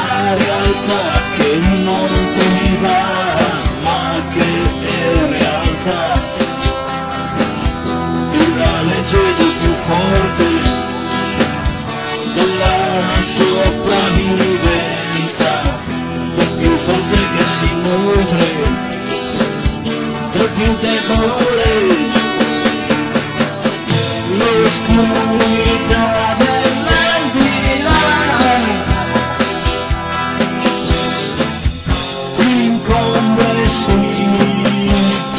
una realtà che non ti va, ma che è realtà. E la legge del più forte, della sopravvivenza, del più forte che si nutre, del più debole. L'oscurità dell'aldilà incombe e si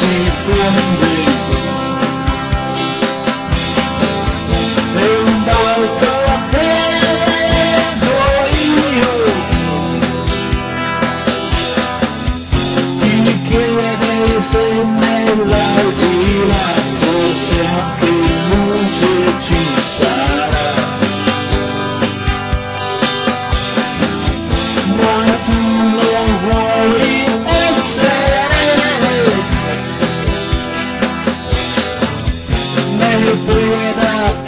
diffonde, è un balzo vedo io, ti chiede se nell'aldilà forse anche luce ci sarà, ma tu non vuoi essere né preda e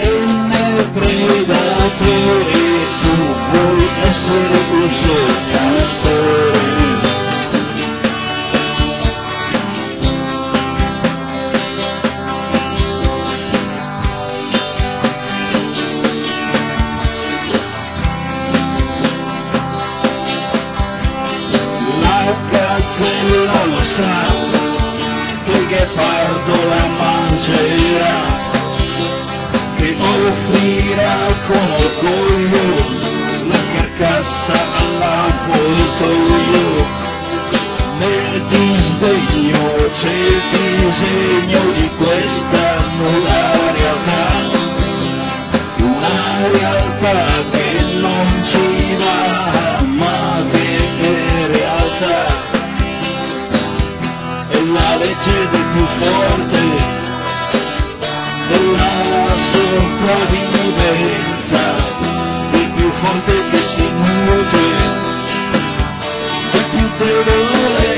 né predatore, tu vuoi essere un sognatore. Gazzella lo sa che il ghepardo la mangerà, che offrirà con orgoglio la carcassa all'avvoltoio. Nel disdegno c'è il disegno di questa nuova realtà, una realtà che non ci va, ma che è realtà. La legge del più forte, della sopravvivenza, del più forte che si nutre, del più debole.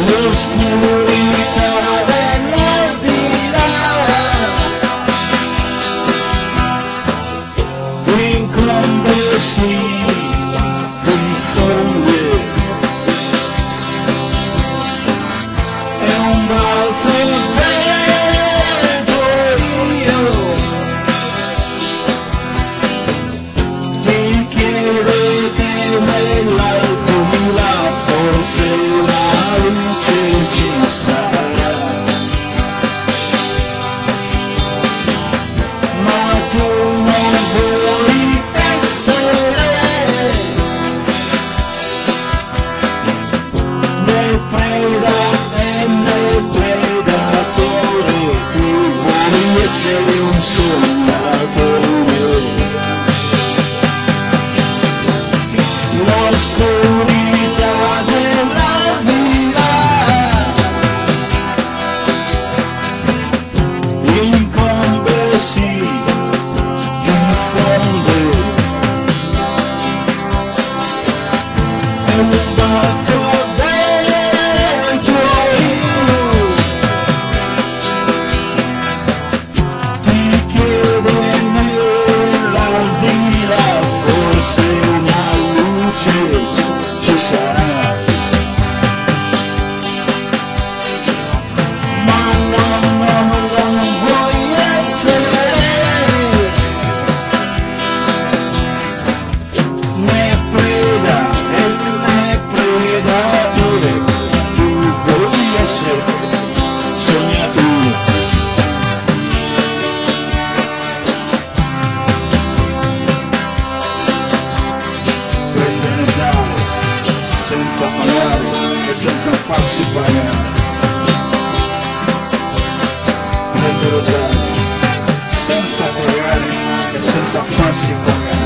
L'oscurità dell'aldilà incombe e si diffonde, balzo vedo io, ti chiede che nell'aldilà forse una luce ci sarà, ma tu non vuoi essere né preda e predatore, tu vuoi essere un sognatore. L'oscurità dell'aldilà incombe e si diffonde, è un balzo senza pagare e senza farsi pagare, prendere già senza pagare e senza farsi pagare.